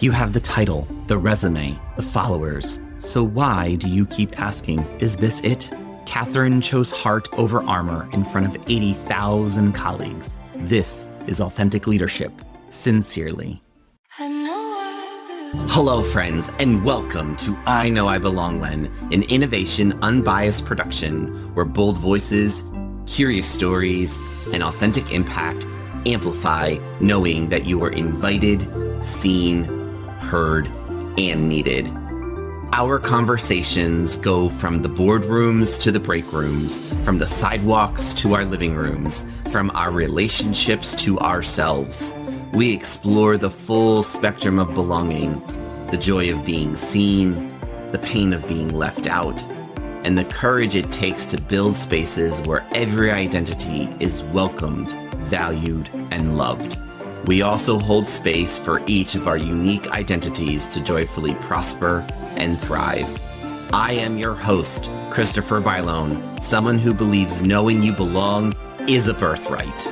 You have the title, the resume, the followers. So why do you keep asking, is this it? Katherine chose heart over armor in front of 80,000 colleagues. This is authentic leadership. Sincerely. Hello, friends, and welcome to I Know I Belong When, an innovation, unbiased production where bold voices, curious stories, and authentic impact amplify knowing that you are invited, seen, heard, and needed. Our conversations go from the boardrooms to the break rooms, from the sidewalks to our living rooms, from our relationships to ourselves. We explore the full spectrum of belonging, the joy of being seen, the pain of being left out, and the courage it takes to build spaces where every identity is welcomed, valued, and loved. We also hold space for each of our unique identities to joyfully prosper and thrive. I am your host, Christopher Bylone, someone who believes knowing you belong is a birthright.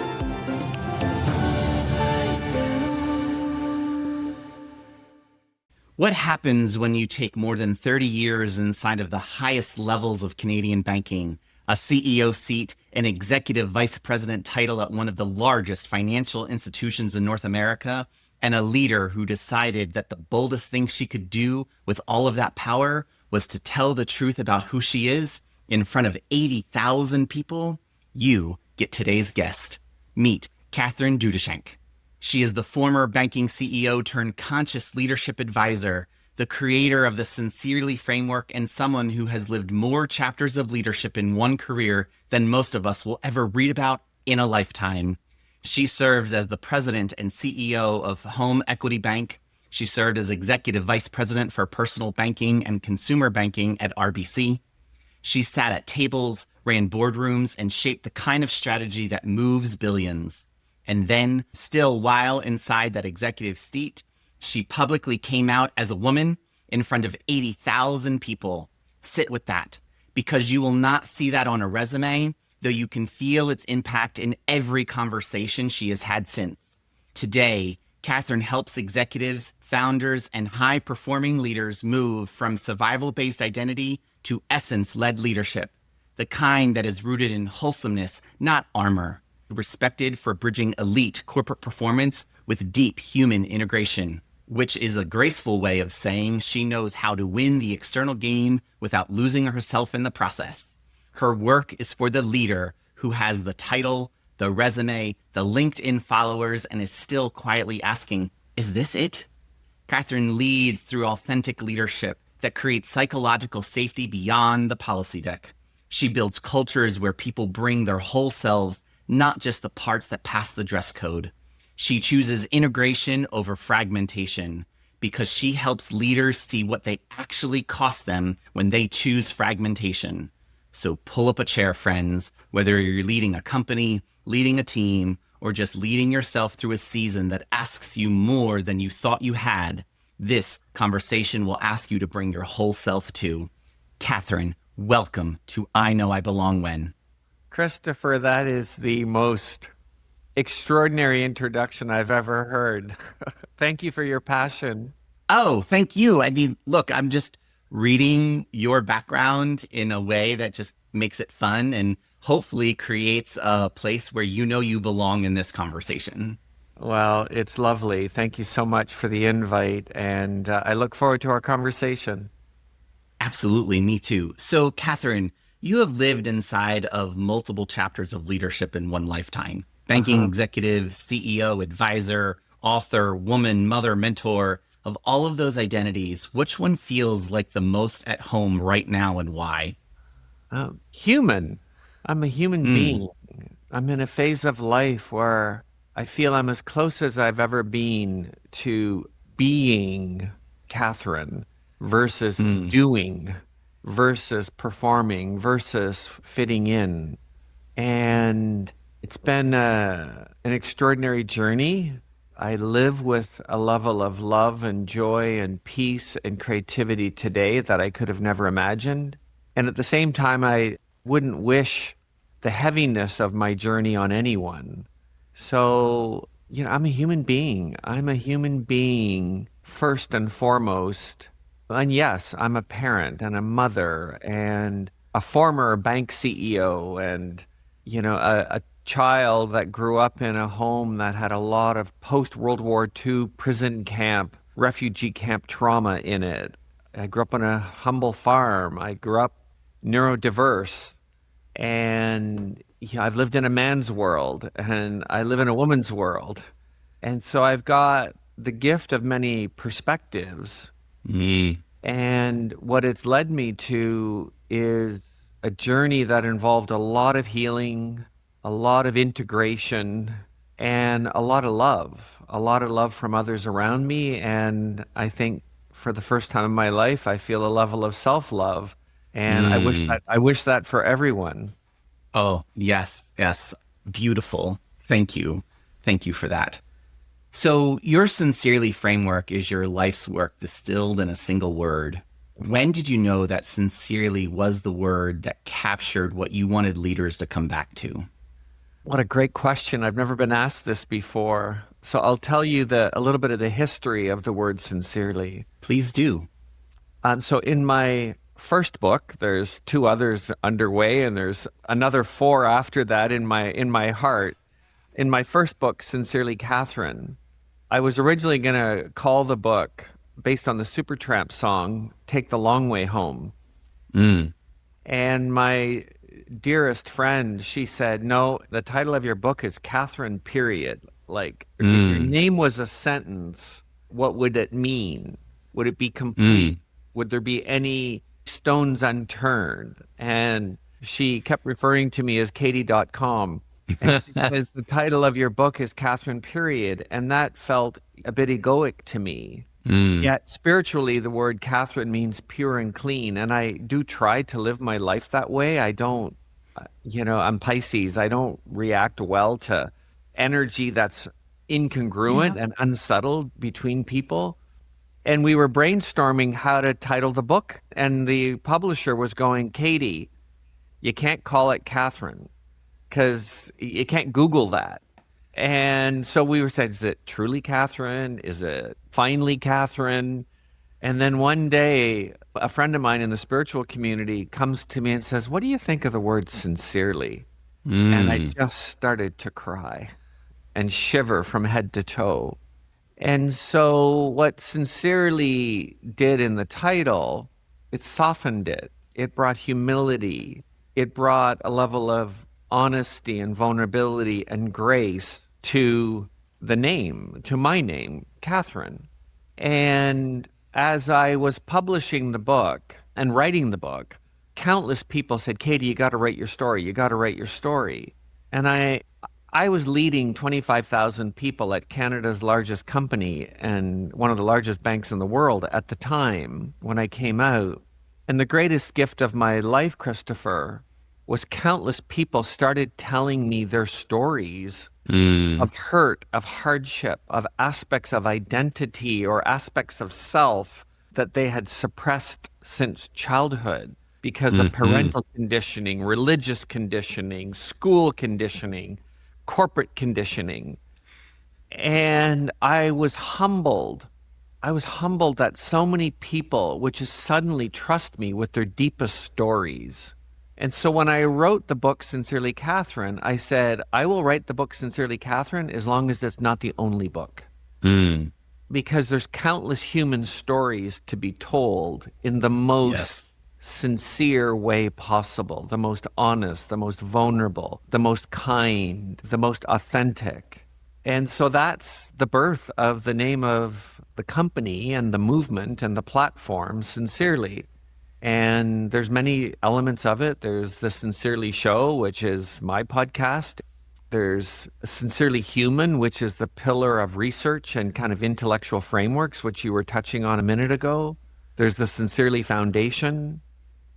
What happens when you take more than 30 years inside of the highest levels of Canadian banking, a CEO seat, an executive vice president title at one of the largest financial institutions in North America, and a leader who decided that the boldest thing she could do with all of that power was to tell the truth about who she is in front of 80,000 people? You get today's guest. Meet Katherine Dudtschak. She is the former banking CEO turned conscious leadership advisor, the creator of the Sincerely framework, and someone who has lived more chapters of leadership in one career than most of us will ever read about in a lifetime. She serves as the president and CEO of Home Equity Bank. She served as executive vice president for personal banking and consumer banking at RBC. She sat at tables, ran boardrooms, and shaped the kind of strategy that moves billions. And then, still while inside that executive seat, she publicly came out as a woman in front of 80,000 people. Sit with that, because you will not see that on a resume, though you can feel its impact in every conversation she has had since. Today, Katherine helps executives, founders, and high-performing leaders move from survival-based identity to essence-led leadership, the kind that is rooted in wholesomeness, not armor, respected for bridging elite corporate performance with deep human integration, which is a graceful way of saying she knows how to win the external game without losing herself in the process. Her work is for the leader who has the title, the resume, the LinkedIn followers, and is still quietly asking, is this it? Katherine leads through authentic leadership that creates psychological safety beyond the policy deck. She builds cultures where people bring their whole selves, not just the parts that pass the dress code. She chooses integration over fragmentation because she helps leaders see what they actually cost them when they choose fragmentation. So pull up a chair, friends, whether you're leading a company, leading a team, or just leading yourself through a season that asks you more than you thought you had. This conversation will ask you to bring your whole self to. Katherine, welcome to I Know I Belong When. Christopher, that is the most extraordinary introduction I've ever heard. Thank you for your passion. Oh, thank you. I mean, look, I'm just reading your background in a way that just makes it fun and hopefully creates a place where you know you belong in this conversation. Well, it's lovely. Thank you so much for the invite, and I look forward to our conversation. Absolutely, me too. So, Katherine, you have lived inside of multiple chapters of leadership in one lifetime. Banking executive, CEO, advisor, author, woman, mother, mentor. Of all of those identities, which one feels like the most at home right now and why? Human. I'm a human being. I'm in a phase of life where I feel I'm as close as I've ever been to being Katherine versus doing versus performing versus fitting in. And it's been an extraordinary journey. I live with a level of love and joy and peace and creativity today that I could have never imagined. And at the same time, I wouldn't wish the heaviness of my journey on anyone. So, I'm a human being. I'm a human being first and foremost. And yes, I'm a parent and a mother and a former bank CEO and, a child that grew up in a home that had a lot of post-World War II prison camp, refugee camp trauma in it. I grew up on a humble farm. I grew up neurodiverse. And I've lived in a man's world and I live in a woman's world. And so I've got the gift of many perspectives. And what it's led me to is a journey that involved a lot of healing, a lot of integration, and a lot of love from others around me. And I think for the first time in my life, I feel a level of self-love. And I wish that for everyone. Oh, yes, yes. Beautiful. Thank you. Thank you for that. So your Sincerely framework is your life's work distilled in a single word. When did you know that sincerely was the word that captured what you wanted leaders to come back to? What a great question. I've never been asked this before. So I'll tell you a little bit of the history of the word sincerely. Please do. So in my first book, there's 2 others underway, and there's another 4 after that in my heart. In my first book, Sincerely Katherine, I was originally going to call the book based on the Supertramp song, Take the Long Way Home. And my dearest friend, she said, no, the title of your book is Katherine, period. Like, if your name was a sentence, what would it mean? Would it be complete? Would there be any stones unturned? And she kept referring to me as Katie.com. Because the title of your book is Katherine, period. And that felt a bit egoic to me. Yet spiritually, the word Katherine means pure and clean. And I do try to live my life that way. I don't, I'm Pisces. I don't react well to energy that's incongruent and unsettled between people. And we were brainstorming how to title the book. And the publisher was going, Katie, you can't call it Katherine because you can't Google that. And so we were saying, is it truly Katherine? Is it finally Katherine? And then one day, a friend of mine in the spiritual community comes to me and says, what do you think of the word sincerely? And I just started to cry and shiver from head to toe. And so what sincerely did in the title, it softened it. It brought humility. It brought a level of honesty and vulnerability and grace to the name, to my name, Katherine. And as I was publishing the book and writing the book, countless people said, Katie, you got to write your story. You got to write your story. And I was leading 25,000 people at Canada's largest company and one of the largest banks in the world at the time when I came out. And the greatest gift of my life, Christopher, was countless people started telling me their stories of hurt, of hardship, of aspects of identity or aspects of self that they had suppressed since childhood because of parental conditioning, religious conditioning, school conditioning, corporate conditioning. And I was humbled. I was humbled that so many people would just suddenly trust me with their deepest stories. And so when I wrote the book Sincerely Katherine, I said, I will write the book Sincerely Katherine as long as it's not the only book. Because there's countless human stories to be told in the most sincere way possible, the most honest, the most vulnerable, the most kind, the most authentic. And so that's the birth of the name of the company and the movement and the platform, Sincerely. And there's many elements of it. There's the Sincerely Show, which is my podcast. There's Sincerely Human, which is the pillar of research and kind of intellectual frameworks, which you were touching on a minute ago. There's the Sincerely Foundation.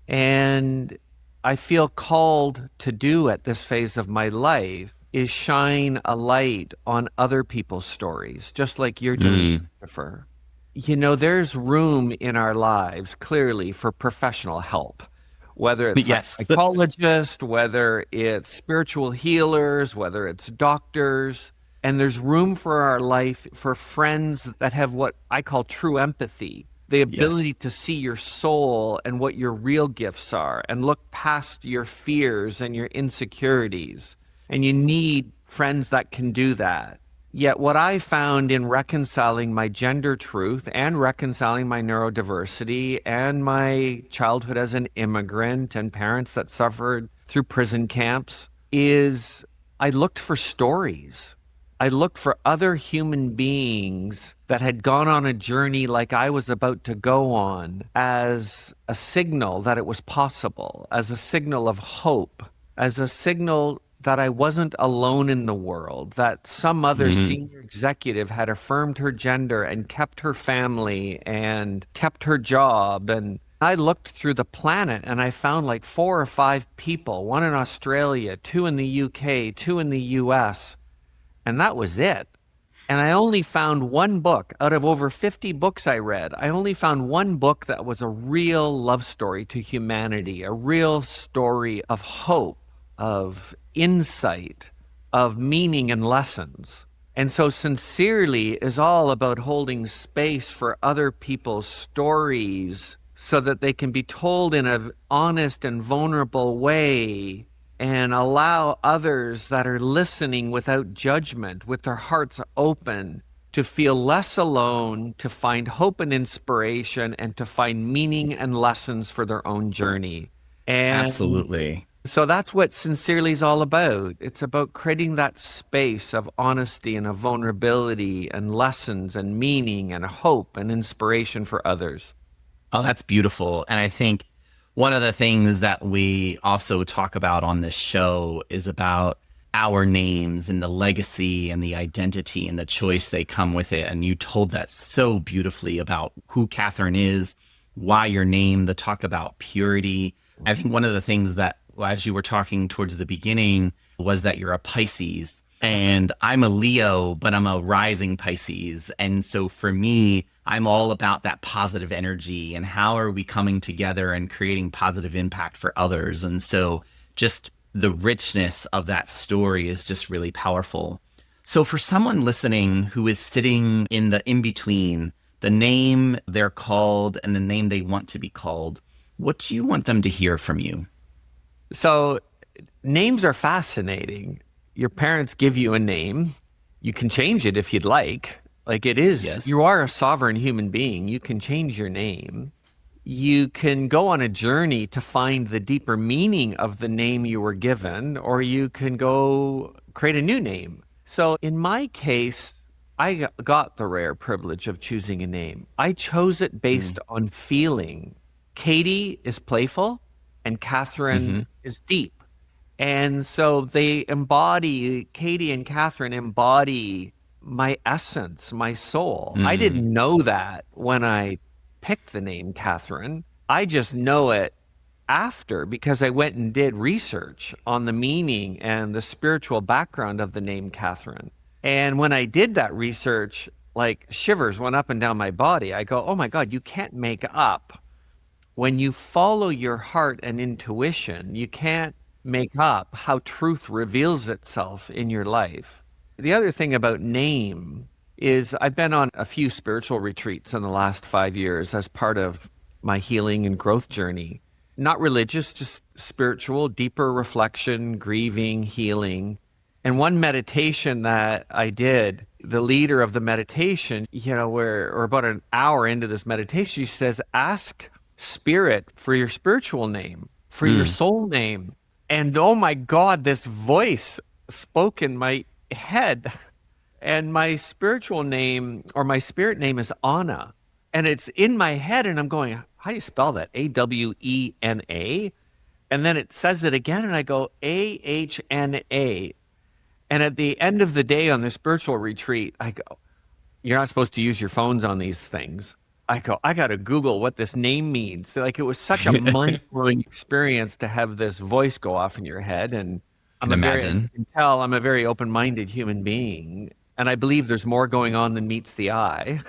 And I feel called to do at this phase of my life is shine a light on other people's stories, just like you're doing, Christopher. There's room in our lives, clearly, for professional help, whether it's a psychologist, whether it's spiritual healers, whether it's doctors. And there's room for our life for friends that have what I call true empathy, the Yes. ability to see your soul and what your real gifts are and look past your fears and your insecurities. And you need friends that can do that. Yet what I found in reconciling my gender truth and reconciling my neurodiversity and my childhood as an immigrant and parents that suffered through prison camps is I looked for stories. I looked for other human beings that had gone on a journey like I was about to go on as a signal that it was possible, as a signal of hope, as a signal that I wasn't alone in the world, that some other senior executive had affirmed her gender and kept her family and kept her job. And I looked through the planet and I found like 4 or 5 people, one in Australia, 2 in the UK, 2 in the US, and that was it. And I only found one book out of over 50 books I read. I only found one book that was a real love story to humanity, a real story of hope, of insight, of meaning and lessons. And so Sincerely is all about holding space for other people's stories so that they can be told in an honest and vulnerable way and allow others that are listening without judgment, with their hearts open, to feel less alone, to find hope and inspiration, and to find meaning and lessons for their own journey. And Absolutely. so that's what Sincerely is all about. It's about creating that space of honesty and of vulnerability and lessons and meaning and hope and inspiration for others. Oh, that's beautiful. And I think one of the things that we also talk about on this show is about our names and the legacy and the identity and the choice they come with it. And you told that so beautifully about who Katherine is, why your name, the talk about purity. I think one of the things that, as you were talking towards the beginning, was that you're a Pisces. And I'm a Leo, but I'm a rising Pisces. And so for me, I'm all about that positive energy and how are we coming together and creating positive impact for others. And so just the richness of that story is just really powerful. So for someone listening who is sitting in the in-between, the name they're called and the name they want to be called, what do you want them to hear from you? So names are fascinating. Your parents give you a name. You can change it if you'd like. Like it is, Yes. you are a sovereign human being. You can change your name. You can go on a journey to find the deeper meaning of the name you were given, or you can go create a new name. So in my case, I got the rare privilege of choosing a name. I chose it based on feeling. Katie is playful and Katherine is deep. And so Katie and Katherine embody my essence, my soul. I didn't know that when I picked the name Katherine. I just know it after because I went and did research on the meaning and the spiritual background of the name Katherine. And when I did that research, like shivers went up and down my body. I go, oh my God, you can't make up. When you follow your heart and intuition, you can't make up how truth reveals itself in your life. The other thing about name is I've been on a few spiritual retreats in the last 5 years as part of my healing and growth journey. Not religious, just spiritual, deeper reflection, grieving, healing. And one meditation that I did, the leader of the meditation, we're about an hour into this meditation, she says, ask Spirit for your spiritual name, for your soul name. And oh my God, this voice spoke in my head. And my spiritual name or my spirit name is Anna. And it's in my head. And I'm going, how do you spell that? Awena. And then it says it again. And I go, Ahna. And at the end of the day on the spiritual retreat, I go, you're not supposed to use your phones on these things. I go, I got to Google what this name means. Like it was such a mind-blowing experience to have this voice go off in your head. And Can as you can tell, I'm a very open-minded human being. And I believe there's more going on than meets the eye.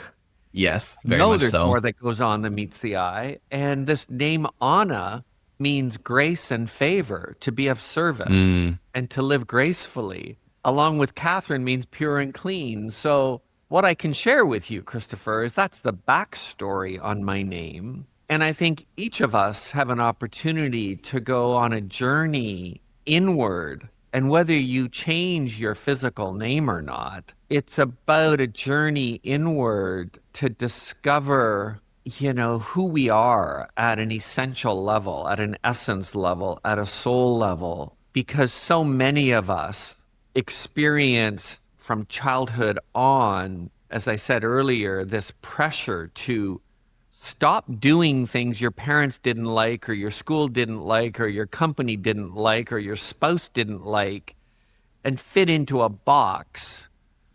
Yes, very No, much there's so. more that goes on than meets the eye. And this name Anna means grace and favor, to be of service and to live gracefully. along with Catherine means pure and clean. So what I can share with you, Christopher, is that's the backstory on my name. And I think each of us have an opportunity to go on a journey inward. And whether you change your physical name or not, it's about a journey inward to discover, who we are at an essential level, at an essence level, at a soul level. Because so many of us experience from childhood on, as I said earlier, this pressure to stop doing things your parents didn't like, or your school didn't like, or your company didn't like, or your spouse didn't like, and fit into a box.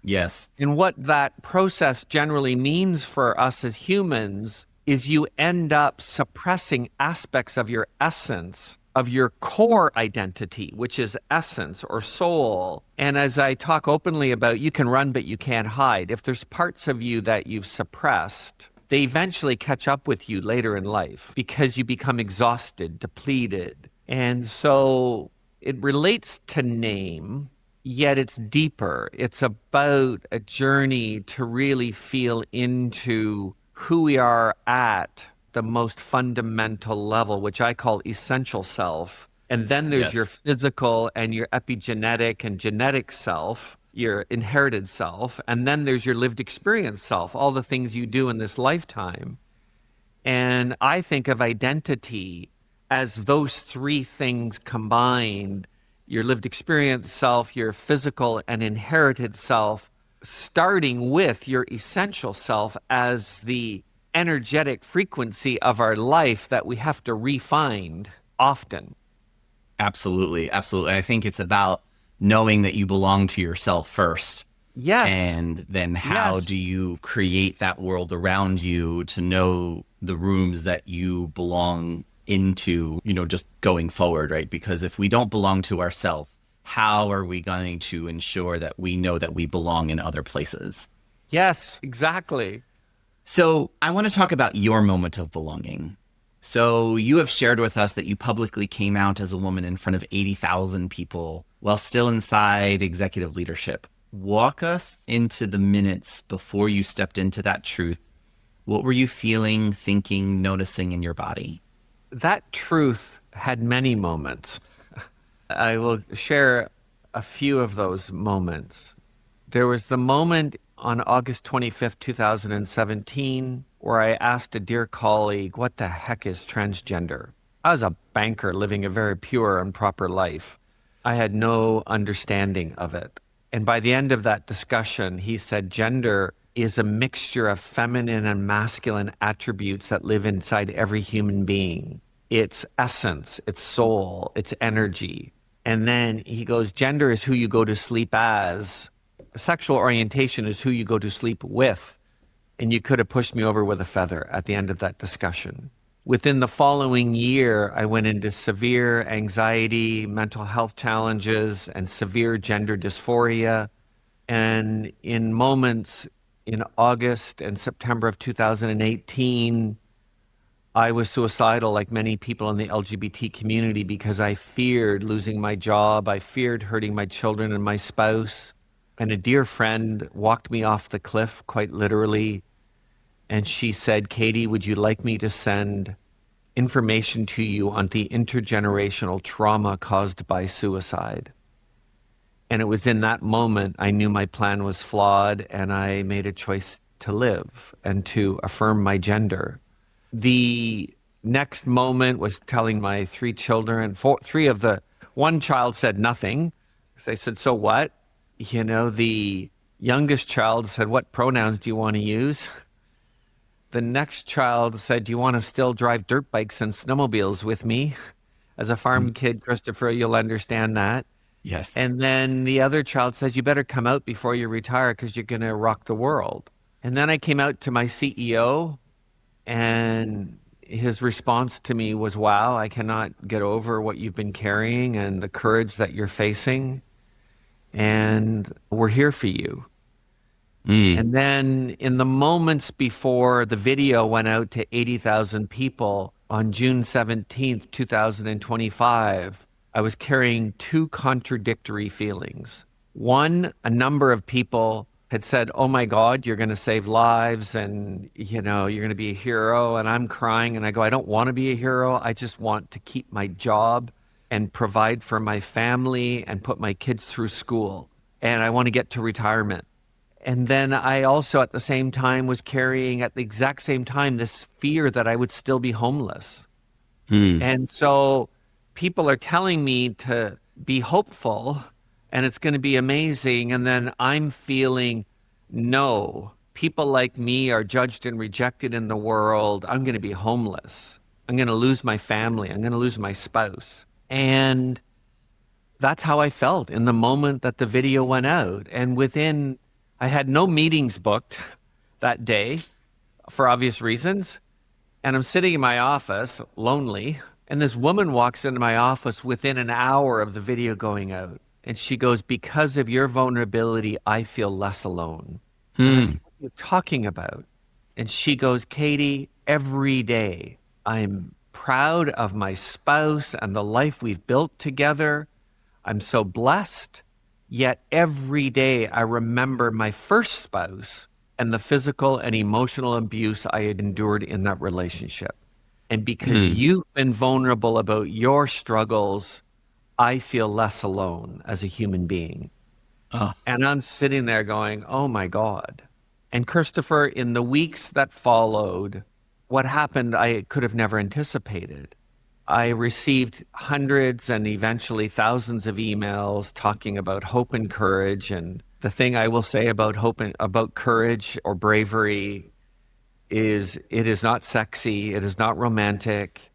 Yes. And what that process generally means for us as humans is you end up suppressing aspects of your essence, of your core identity, which is essence or soul. And as I talk openly about, you can run, but you can't hide. If there's parts of you that you've suppressed, they eventually catch up with you later in life because you become exhausted, depleted. And so it relates to name, yet it's deeper. It's about a journey to really feel into who we are at the most fundamental level, which I call essential self. And then there's your Yes. physical and your epigenetic and genetic self, your inherited self. And then there's your lived experience self, all the things you do in this lifetime. And I think of identity as those three things combined: your lived experience self, your physical and inherited self, starting with your essential self as the energetic frequency of our life that we have to refine often. Absolutely. Absolutely. I think it's about knowing that you belong to yourself first. Yes. And then how Yes. do you create that world around you to know the rooms that you belong into, just going forward, right? Because if we don't belong to ourselves, how are we going to ensure that we know that we belong in other places? Yes, exactly. So I want to talk about your moment of belonging. So you have shared with us that you publicly came out as a woman in front of 80,000 people while still inside executive leadership. Walk us into the minutes before you stepped into that truth. What were you feeling, thinking, noticing in your body? That truth had many moments. I will share a few of those moments. There was the moment on August 25th, 2017, where I asked a dear colleague, what the heck is transgender? I was a banker living a very pure and proper life. I had no understanding of it. And by the end of that discussion, he said, gender is a mixture of feminine and masculine attributes that live inside every human being. It's essence, it's soul, it's energy. And then he goes, gender is who you go to sleep as. Sexual orientation is who you go to sleep with. And you could have pushed me over with a feather at the end of that discussion. Within the following year, I went into severe anxiety, mental health challenges, and severe gender dysphoria. And in moments in August and September of 2018, I was suicidal like many people in the LGBT community because I feared losing my job. I feared hurting my children and my spouse. And a dear friend walked me off the cliff, quite literally. And she said, Katie, would you like me to send information to you on the intergenerational trauma caused by suicide? And it was in that moment I knew my plan was flawed, and I made a choice to live and to affirm my gender. The next moment was telling my three children, one child said nothing. So I said, so what? The youngest child said, what pronouns do you want to use? The next child said, do you want to still drive dirt bikes and snowmobiles with me? As a farm kid, Christopher, you'll understand that. Yes. And then the other child says, you better come out before you retire because you're going to rock the world. And then I came out to my CEO, and his response to me was, wow, I cannot get over what you've been carrying and the courage that you're facing. And we're here for you. And then in the moments before the video went out to 80,000 people on June 17th, 2025, I was carrying two contradictory feelings. One, a number of people had said, "Oh my God, you're going to save lives and, you're going to be a hero." And I'm crying and I go, "I don't want to be a hero. I just want to keep my job and provide for my family and put my kids through school. And I want to get to retirement." And then I also at the same time was carrying at the exact same time this fear that I would still be homeless. And so people are telling me to be hopeful and it's going to be amazing. And then I'm feeling, no, people like me are judged and rejected in the world. I'm going to be homeless. I'm going to lose my family. I'm going to lose my spouse. And that's how I felt in the moment that the video went out. And I had no meetings booked that day for obvious reasons. And I'm sitting in my office, lonely, and this woman walks into my office within an hour of the video going out. And she goes, "Because of your vulnerability, I feel less alone." And I said, "What are you talking about?" And she goes, "Katie, every day I'm proud of my spouse and the life we've built together. I'm so blessed. Yet every day I remember my first spouse and the physical and emotional abuse I had endured in that relationship. And because you've been vulnerable about your struggles, I feel less alone as a human being." And I'm sitting there going, oh my God. And Christopher, in the weeks that followed, what happened I could have never anticipated. I received hundreds and eventually thousands of emails talking about hope and courage. And the thing I will say about hope and about courage or bravery is it is not sexy. It is not romantic.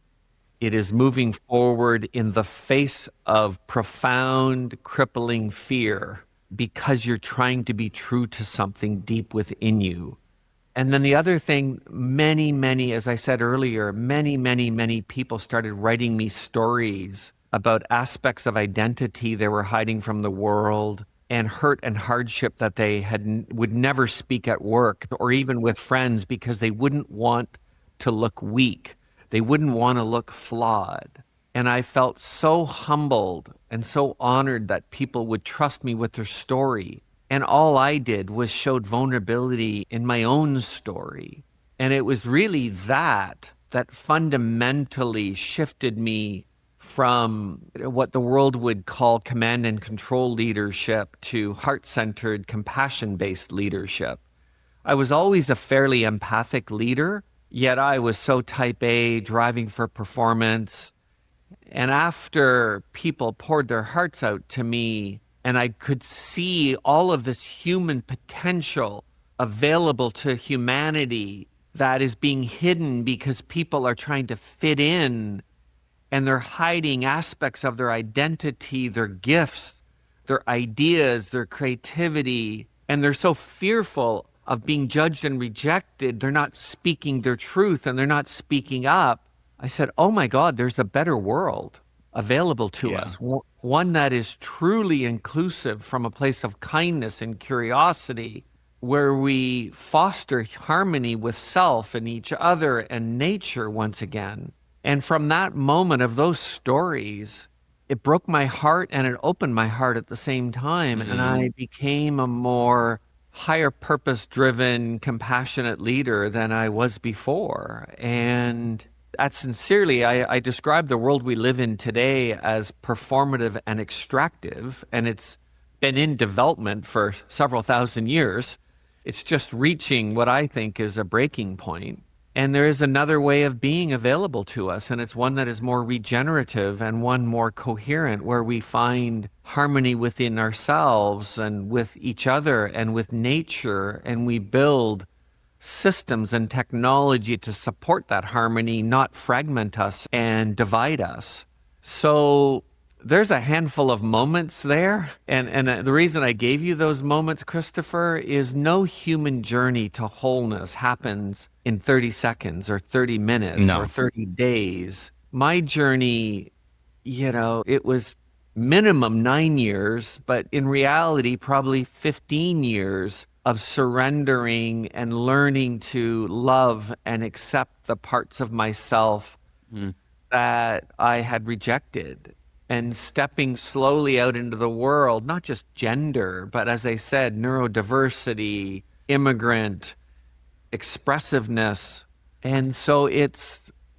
It is moving forward in the face of profound, crippling fear because you're trying to be true to something deep within you. And then the other thing, many, as I said earlier, many people started writing me stories about aspects of identity they were hiding from the world and hurt and hardship that they would never speak at work or even with friends because they wouldn't want to look weak. They wouldn't want to look flawed. And I felt so humbled and so honored that people would trust me with their story. And all I did was showed vulnerability in my own story. And it was really that fundamentally shifted me from what the world would call command and control leadership to heart-centered, compassion-based leadership. I was always a fairly empathic leader, yet I was so type A, driving for performance. And after people poured their hearts out to me, and I could see all of this human potential available to humanity that is being hidden because people are trying to fit in and they're hiding aspects of their identity, their gifts, their ideas, their creativity, and they're so fearful of being judged and rejected. They're not speaking their truth and they're not speaking up. I said, oh my God, there's a better world available to us. One that is truly inclusive from a place of kindness and curiosity, where we foster harmony with self and each other and nature once again. And from that moment of those stories, it broke my heart and it opened my heart at the same time. And I became a more higher purpose-driven, compassionate leader than I was before. And sincerely, I describe the world we live in today as performative and extractive, and it's been in development for several thousand years. It's just reaching what I think is a breaking point. And there is another way of being available to us, and it's one that is more regenerative and one more coherent, where we find harmony within ourselves and with each other and with nature, and we build systems and technology to support that harmony, not fragment us and divide us. So there's a handful of moments there. And the reason I gave you those moments, Christopher, is no human journey to wholeness happens in 30 seconds or 30 minutes or 30 days. My journey, it was minimum 9 years, but in reality, probably 15 years of surrendering and learning to love and accept the parts of myself that I had rejected. and stepping slowly out into the world, not just gender, but as I said, neurodiversity, immigrant, expressiveness. And so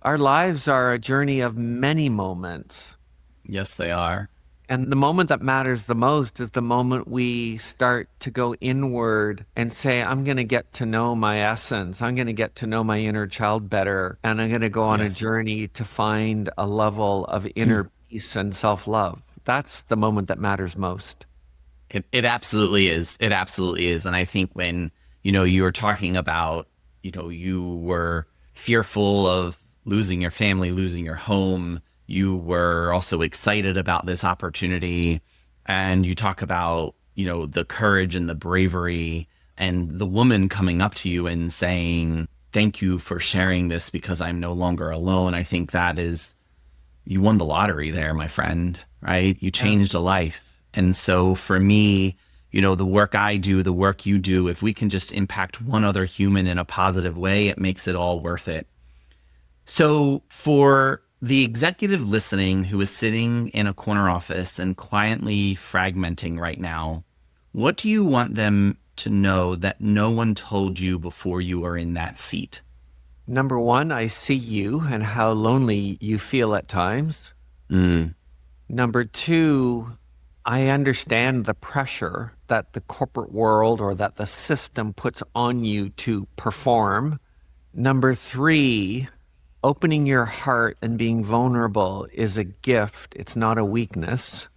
our lives are a journey of many moments. Yes, they are. And the moment that matters the most is the moment we start to go inward and say, I'm going to get to know my essence. I'm going to get to know my inner child better. And I'm going to go on a journey to find a level of inner peace and self-love. That's the moment that matters most. It absolutely is. It absolutely is. And I think when, you were talking about, you were fearful of losing your family, losing your home, you were also excited about this opportunity, and you talk about, the courage and the bravery and the woman coming up to you and saying, thank you for sharing this because I'm no longer alone. I think you won the lottery there, my friend, right? You changed a life. And so for me, the work I do, the work you do, if we can just impact one other human in a positive way, it makes it all worth it. So for the executive listening who is sitting in a corner office and quietly fragmenting right now, what do you want them to know that no one told you before you were in that seat? Number one, I see you and how lonely you feel at times. Number two, I understand the pressure that the corporate world or that the system puts on you to perform. Number three, opening your heart and being vulnerable is a gift. It's not a weakness.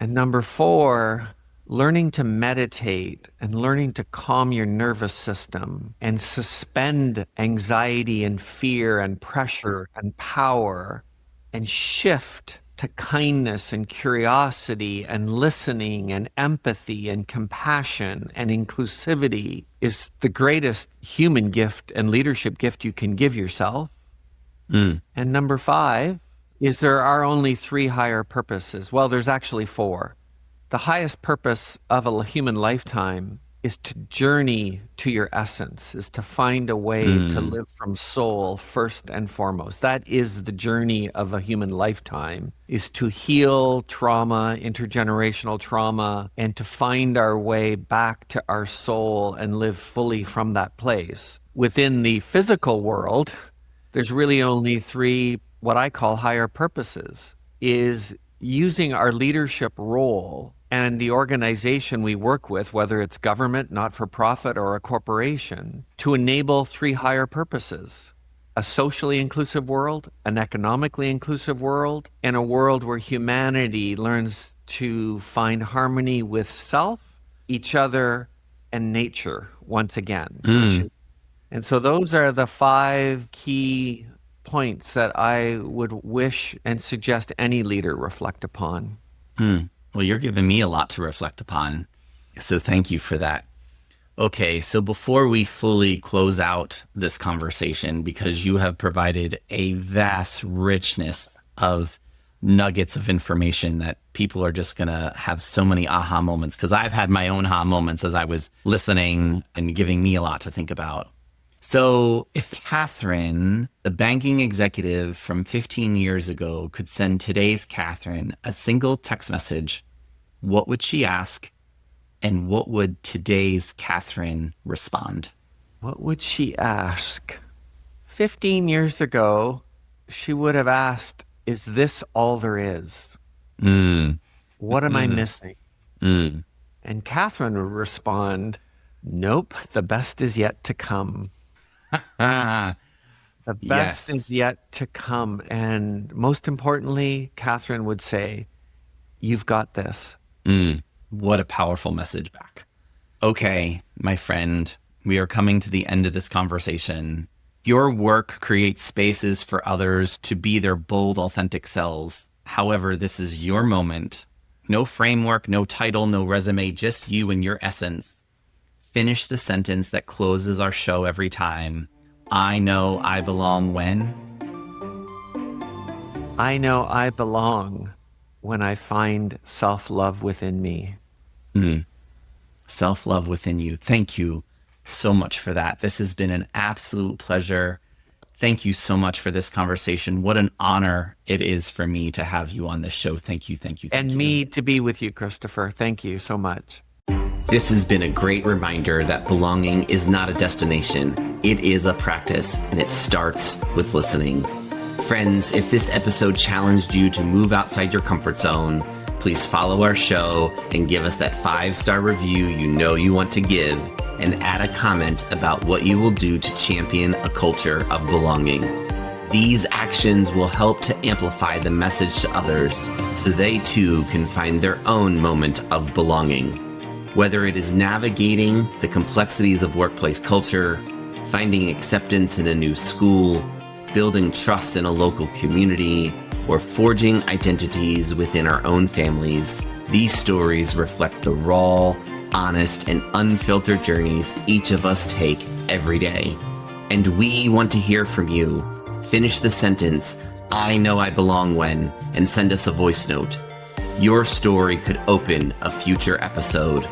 And number four, learning to meditate and learning to calm your nervous system and suspend anxiety and fear and pressure and power and shift to kindness and curiosity and listening and empathy and compassion and inclusivity is the greatest human gift and leadership gift you can give yourself. And number five is there are only three higher purposes. Well, there's actually four. The highest purpose of a human lifetime is to journey to your essence, is to find a way to live from soul first and foremost. That is the journey of a human lifetime, is to heal trauma, intergenerational trauma, and to find our way back to our soul and live fully from that place. Within the physical world, there's really only three, what I call higher purposes, is using our leadership role and the organization we work with, whether it's government, not-for-profit, or a corporation, to enable three higher purposes: a socially inclusive world, an economically inclusive world, and a world where humanity learns to find harmony with self, each other, and nature once again. And so those are the five key points that I would wish and suggest any leader reflect upon. Well, you're giving me a lot to reflect upon. So thank you for that. Okay, so before we fully close out this conversation, because you have provided a vast richness of nuggets of information that people are just going to have so many aha moments, because I've had my own aha moments as I was listening and giving me a lot to think about. So if Katherine, the banking executive from 15 years ago, could send today's Katherine a single text message, what would she ask? And what would today's Katherine respond? What would she ask? 15 years ago, she would have asked, is this all there is? What am I missing? And Katherine would respond, nope, the best is yet to come. The best is yet to come. And most importantly, Katherine would say, you've got this. What a powerful message back. Okay, my friend, we are coming to the end of this conversation. Your work creates spaces for others to be their bold, authentic selves. However, this is your moment. No framework, no title, no resume, just you and your essence. Finish the sentence that closes our show every time. I know I belong when? I know I belong when I find self-love within me. Self-love within you. Thank you so much for that. This has been an absolute pleasure. Thank you so much for this conversation. What an honor it is for me to have you on this show. Thank you, thank you, thank you. And me to be with you, Christopher. Thank you so much. This has been a great reminder that belonging is not a destination. It is a practice, and it starts with listening. Friends, if this episode challenged you to move outside your comfort zone, please follow our show and give us that 5-star review you know you want to give, and add a comment about what you will do to champion a culture of belonging. These actions will help to amplify the message to others so they too can find their own moment of belonging. Whether it is navigating the complexities of workplace culture, finding acceptance in a new school, building trust in a local community, or forging identities within our own families, these stories reflect the raw, honest, and unfiltered journeys each of us take every day. And we want to hear from you. Finish the sentence, "I know I belong when," and send us a voice note. Your story could open a future episode.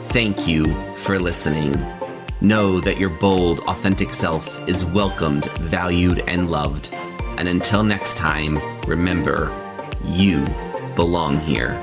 Thank you for listening. Know that your bold, authentic self is welcomed, valued, and loved. And until next time, remember, you belong here.